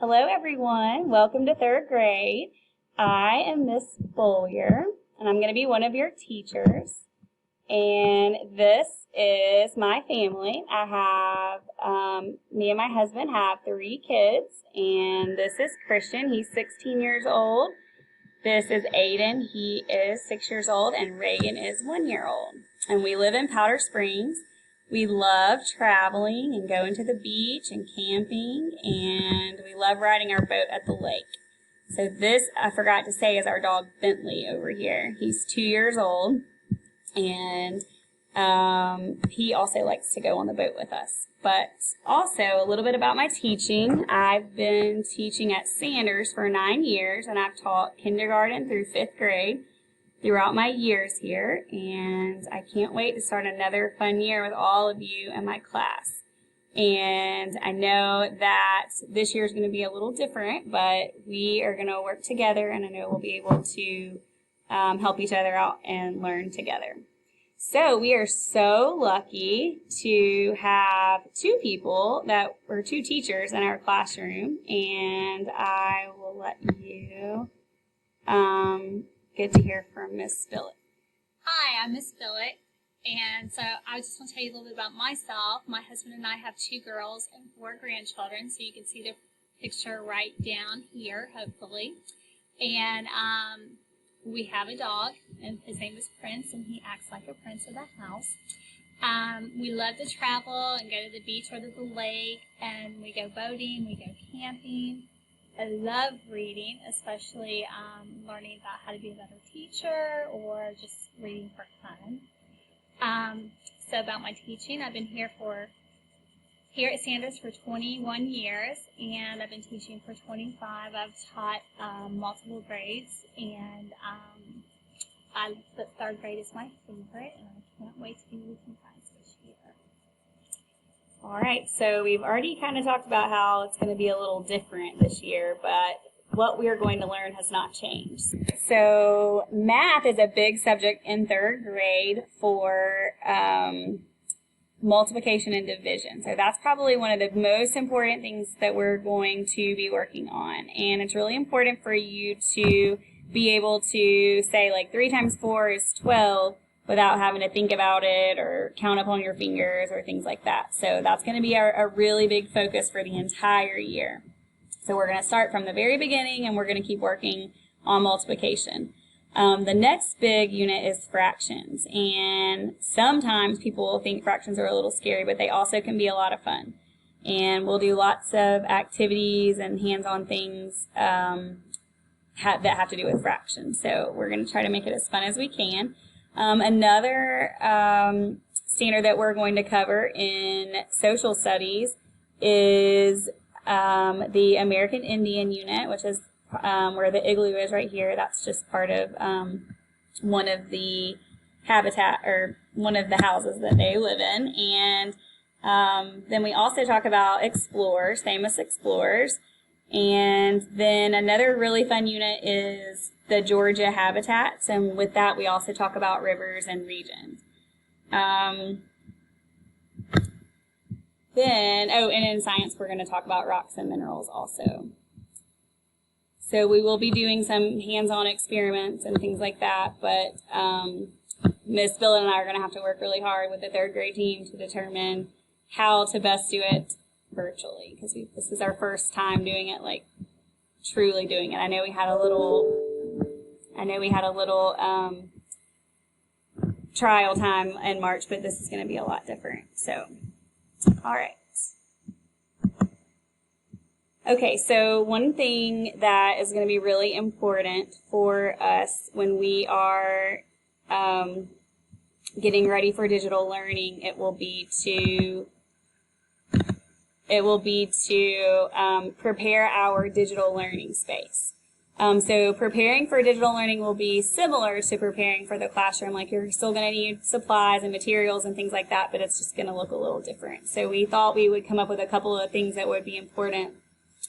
Hello everyone, welcome to third grade. I am Miss Bullier and I'm going to be one of your teachers. And this is my family. I have, me and my husband have 3 kids, and this is Christian, he's 16 years old. This is Aiden, he is 6 years old, and Reagan is 1 year old. And we live in Powder Springs. We love traveling and going to the beach and camping, and we love riding our boat at the lake. So this, I forgot to say, is our dog Bentley over here. He's 2 years old, and he also likes to go on the boat with us. But also, a little bit about my teaching. I've been teaching at Sanders for 9 years, and I've taught kindergarten through 5th grade throughout my years here, and I can't wait to start another fun year with all of you in my class. And I know that this year is going to be a little different, but we are going to work together, and I know we'll be able to help each other out and learn together. So we are so lucky to have 2 teachers in our classroom, and I will let you get to hear from Miss Phillips. Hi, I'm Miss Phillips, and so I just want to tell you a little bit about myself. My husband and I have 2 girls and 4 grandchildren, so you can see the picture right down here, hopefully. And we have a dog, and his name is Prince, and he acts like a prince of the house. We love to travel and go to the beach or to the lake, and we go boating, we go camping. I love reading, especially learning about how to be a better teacher or just reading for fun. So about my teaching, I've been here at Sanders for 21 years, and I've been teaching for 25. I've taught multiple grades, and the 3rd grade is my favorite, and I can't wait to be with you guys this year. All right, so we've already kind of talked about how it's going to be a little different this year, but what we are going to learn has not changed. So math is a big subject in 3rd grade for multiplication and division. So that's probably one of the most important things that we're going to be working on. And it's really important for you to be able to say like 3 times 4 is 12 without having to think about it or count up on your fingers or things like that. So that's going to be a really big focus for the entire year. So we're going to start from the very beginning, and we're going to keep working on multiplication. The next big unit is fractions, and sometimes people will think fractions are a little scary, but they also can be a lot of fun. And we'll do lots of activities and hands-on things that have to do with fractions. So we're going to try to make it as fun as we can. Another standard that we're going to cover in social studies is the American Indian unit, which is where the igloo is right here. That's just part of one of the habitat, or one of the houses that they live in. And then we also talk about explorers, famous explorers. And then another really fun unit is the Georgia habitats, and with that we also talk about rivers and regions. And in science we're going to talk about rocks and minerals also. So we will be doing some hands-on experiments and things like that, but Miss Bill and I are going to have to work really hard with the 3rd grade team to determine how to best do it virtually, because this is our first time doing it, like truly doing it. I know we had a little trial time in March, but this is going to be a lot different. So, all right. Okay, so one thing that is going to be really important for us when we are getting ready for digital learning, it will be to prepare our digital learning space. So preparing for digital learning will be similar to preparing for the classroom. Like, you're still going to need supplies and materials and things like that, but it's just going to look a little different. So we thought we would come up with a couple of things that would be important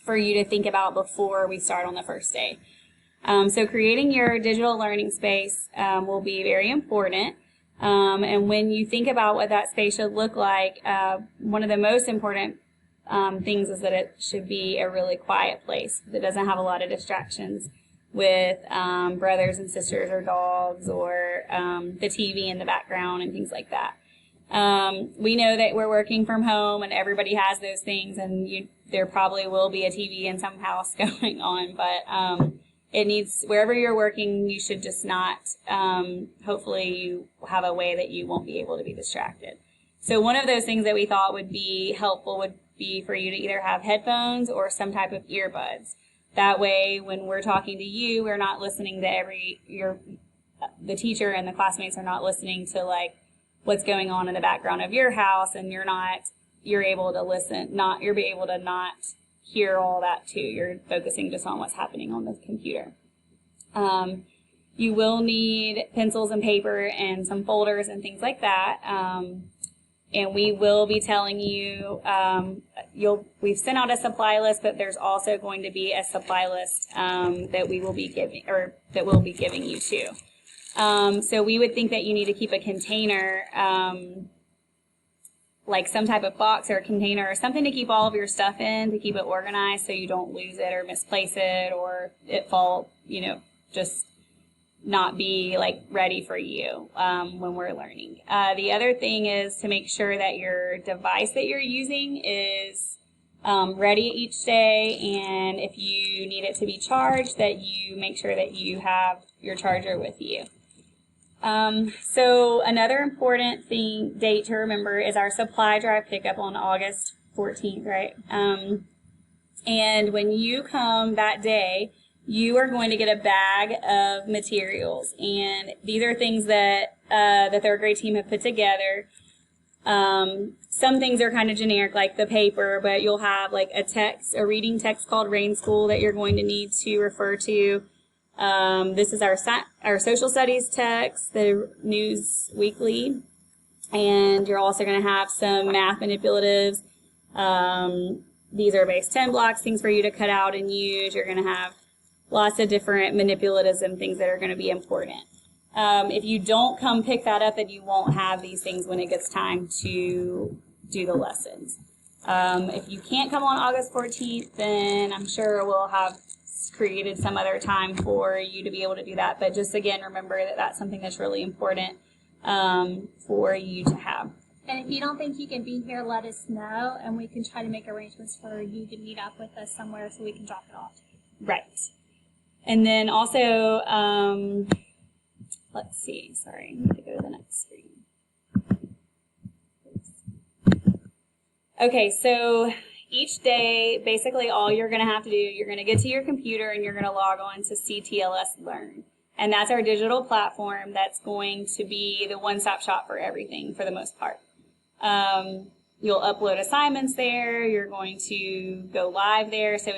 for you to think about before we start on the first day. So creating your digital learning space will be very important. And when you think about what that space should look like, one of the most important things is that it should be a really quiet place that doesn't have a lot of distractions with brothers and sisters or dogs or the TV in the background and things like that. We know that we're working from home and everybody has those things, and there probably will be a TV in some house going on, but it needs, wherever you're working, you should just not, hopefully you have a way that you won't be able to be distracted. So one of those things that we thought would be helpful would be for you to either have headphones or some type of earbuds. That way, when we're talking to you, we're not listening to the teacher and the classmates are not listening to like what's going on in the background of your house, and you're able to listen, you're able to not hear all that too. You're focusing just on what's happening on the computer. You will need pencils and paper and some folders and things like that. And we will be telling you, we've sent out a supply list, but there's also going to be a supply list that we'll be giving you too. So we would think that you need to keep a container, like some type of box or a container or something to keep all of your stuff in, to keep it organized so you don't lose it or misplace it or it fall, just not be like ready for you when we're learning. The other thing is to make sure that your device that you're using is ready each day, and if you need it to be charged, that you make sure that you have your charger with you. So another important date to remember is our supply drive pickup on August 14th, right? And when you come that day, you are going to get a bag of materials, and these are things that the third grade team have put together. Some things are kind of generic, like the paper, but you'll have like a reading text called Rain School that you're going to need to refer to. This is our social studies text, the news weekly, and you're also going to have some math manipulatives. These are base 10 blocks, things for you to cut out and use. You're going to have lots of different manipulatives and things that are going to be important. If you don't come pick that up, then you won't have these things when it gets time to do the lessons. If you can't come on August 14th, then I'm sure we'll have created some other time for you to be able to do that. But just again, remember that that's something that's really important for you to have. And if you don't think you can be here, let us know, and we can try to make arrangements for you to meet up with us somewhere so we can drop it off. Right. And then also, let's see, sorry, I need to go to the next screen. Okay, so each day, basically all you're going to have to do, you're going to get to your computer and you're going to log on to CTLS Learn. And that's our digital platform that's going to be the one-stop shop for everything for the most part. You'll upload assignments there, you're going to go live there, so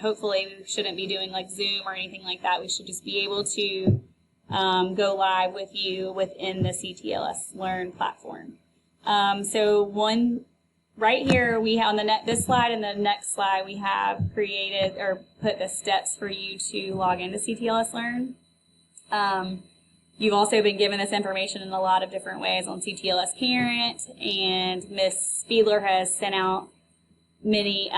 hopefully we shouldn't be doing like Zoom or anything like that. We should just be able to go live with you within the CTLS Learn platform. Right here, we have on this slide and the next slide, we have created or put the steps for you to log into CTLS Learn. You've also been given this information in a lot of different ways on CTLS Parent, and Miss Spiedler has sent out many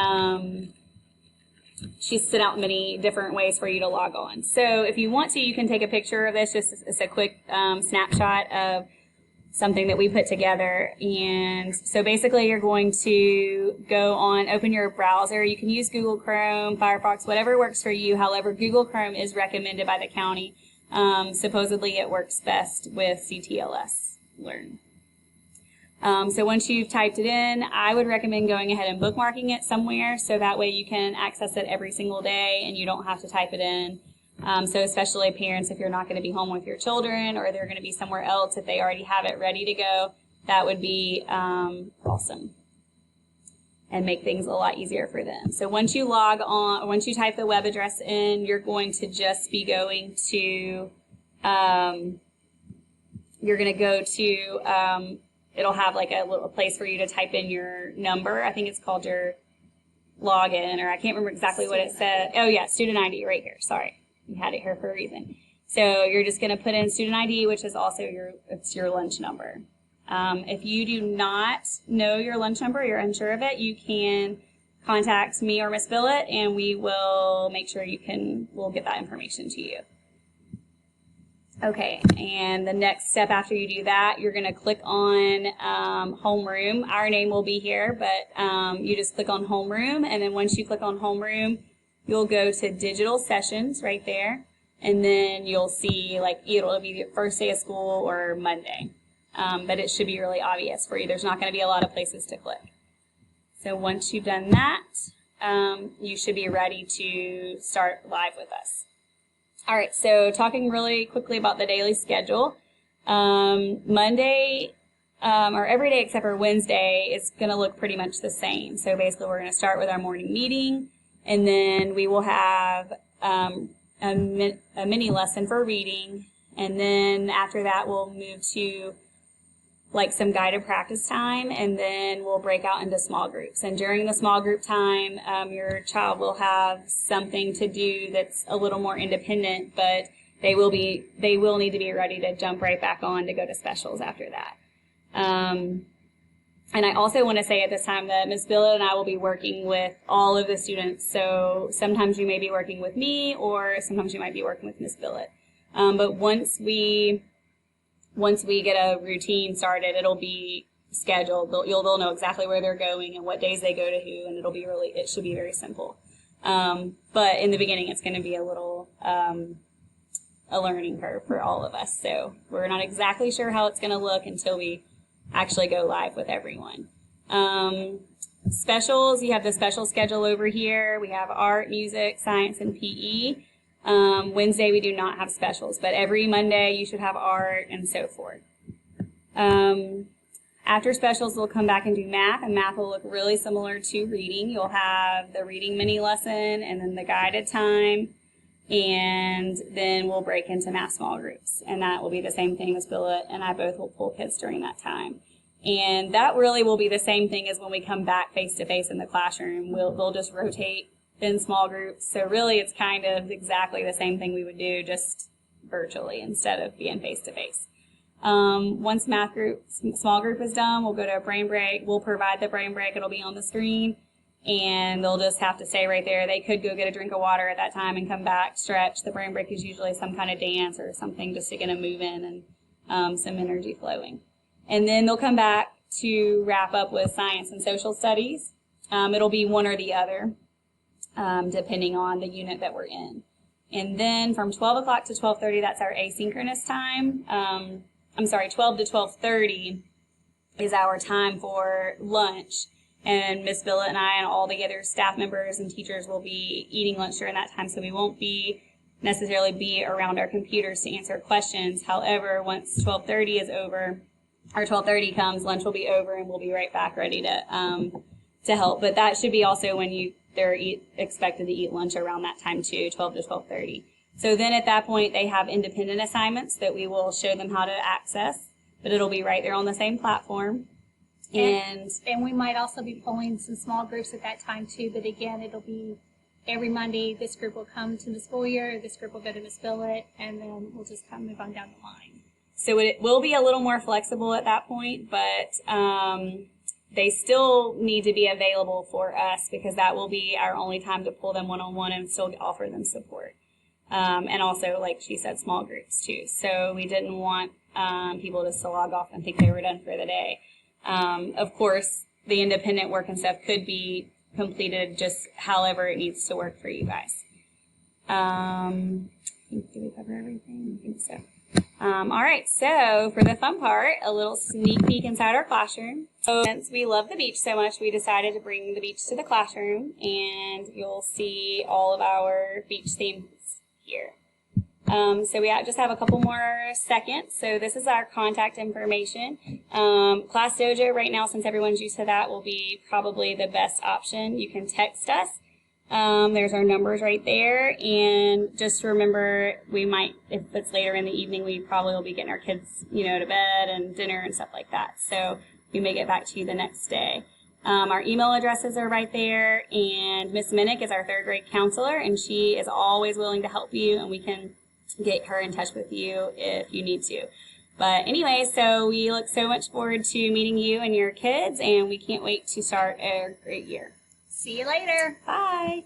different ways for you to log on. So if you want to, you can take a picture of this, just as a quick snapshot of something that we put together. And so basically you're going to open your browser. You can use Google Chrome, Firefox, whatever works for you. However, Google Chrome is recommended by the county. Supposedly it works best with CTLS Learn. So once you've typed it in, I would recommend going ahead and bookmarking it somewhere so that way you can access it every single day and you don't have to type it in. So especially parents, if you're not going to be home with your children or they're going to be somewhere else, if they already have it ready to go, that would be awesome and make things a lot easier for them. So once you log on, once you type the web address in, you're going to just be going to, it'll have like a little place for you to type in your number. I think it's called your login, or I can't remember exactly what it said. Oh yeah, student ID right here, sorry. You had it here for a reason. So you're just going to put in student ID, which is also your lunch number. If you do not know your lunch number, you're unsure of it, you can contact me or Miss Phillips, and we will make sure we'll get that information to you. Okay, and the next step after you do that, you're going to click on Homeroom. Our name will be here, but you just click on Homeroom, and then once you click on Homeroom, you'll go to Digital Sessions right there, and then you'll see, like, it'll be the first day of school or Monday, but it should be really obvious for you. There's not going to be a lot of places to click. So once you've done that, you should be ready to start live with us. All right, so talking really quickly about the daily schedule. Monday, or every day except for Wednesday, is going to look pretty much the same. So basically we're going to start with our morning meeting, and then we will have a mini lesson for reading, and then after that we'll move to like some guided practice time, and then we'll break out into small groups. And during the small group time, your child will have something to do that's a little more independent, but they will need to be ready to jump right back on to go to specials after that. And I also want to say at this time that Ms. Billa and I will be working with all of the students. So sometimes you may be working with me, or sometimes you might be working with Ms. Billa. But once we get a routine started, it'll be scheduled. They'll know exactly where they're going and what days they go to who, and it should be very simple. But in the beginning, it's going to be a little a learning curve for all of us. So we're not exactly sure how it's going to look until we actually go live with everyone. Specials, you have the special schedule over here. We have art, music, science, and PE. Wednesday we do not have specials, but every Monday you should have art and so forth. After specials, we'll come back and do math, and math will look really similar to reading. You'll have the reading mini lesson and then the guided time, and then we'll break into math small groups, and that will be the same thing as Billet and I both will pull kids during that time. And that really will be the same thing as when we come back face-to-face in the classroom. We'll just rotate in small groups. So really it's kind of exactly the same thing we would do, just virtually instead of being face-to-face. Once small group is done, we'll go to a brain break. We'll provide the brain break. It'll be on the screen, and they'll just have to stay right there. They could go get a drink of water at that time and come back, stretch. The brain break is usually some kind of dance or something just to get them moving and some energy flowing. And then they'll come back to wrap up with science and social studies. It'll be one or the other, depending on the unit that we're in. And then from 12 o'clock to 12:30, that's our asynchronous time. 12 to 12:30 is our time for lunch. And Miss Villa and I and all the other staff members and teachers will be eating lunch during that time, so we won't necessarily be around our computers to answer questions. However, once 12:30 is over, or 12:30 comes, lunch will be over, and we'll be right back ready to help. But that should be also when they're expected to eat lunch around that time too, 12 to 12:30. So then at that point, they have independent assignments that we will show them how to access, but it'll be right there on the same platform. And we might also be pulling some small groups at that time too, but again, it'll be every Monday, this group will come to Miss Bullier, this group will go to Miss Billet, and then we'll just kind of move on down the line. So it will be a little more flexible at that point, but they still need to be available for us, because that will be our only time to pull them one-on-one and still offer them support. And also, like she said, small groups too. So we didn't want people just to log off and think they were done for the day. Of course, the independent work and stuff could be completed just however it needs to work for you guys. Did we cover everything? I think so. All right, so for the fun part, a little sneak peek inside our classroom. So since we love the beach so much, we decided to bring the beach to the classroom, and you'll see all of our beach themes here. So we just have a couple more seconds. So this is our contact information. Class Dojo right now, since everyone's used to that, will be probably the best option. You can text us. There's our numbers right there, and just remember, we might, if it's later in the evening, we probably will be getting our kids, to bed and dinner and stuff like that. So we may get back to you the next day. Our email addresses are right there, and Miss Minnick is our third grade counselor, and she is always willing to help you, and we can get her in touch with you if you need to. But anyway, so we look so much forward to meeting you and your kids, and we can't wait to start a great year. See you later. Bye.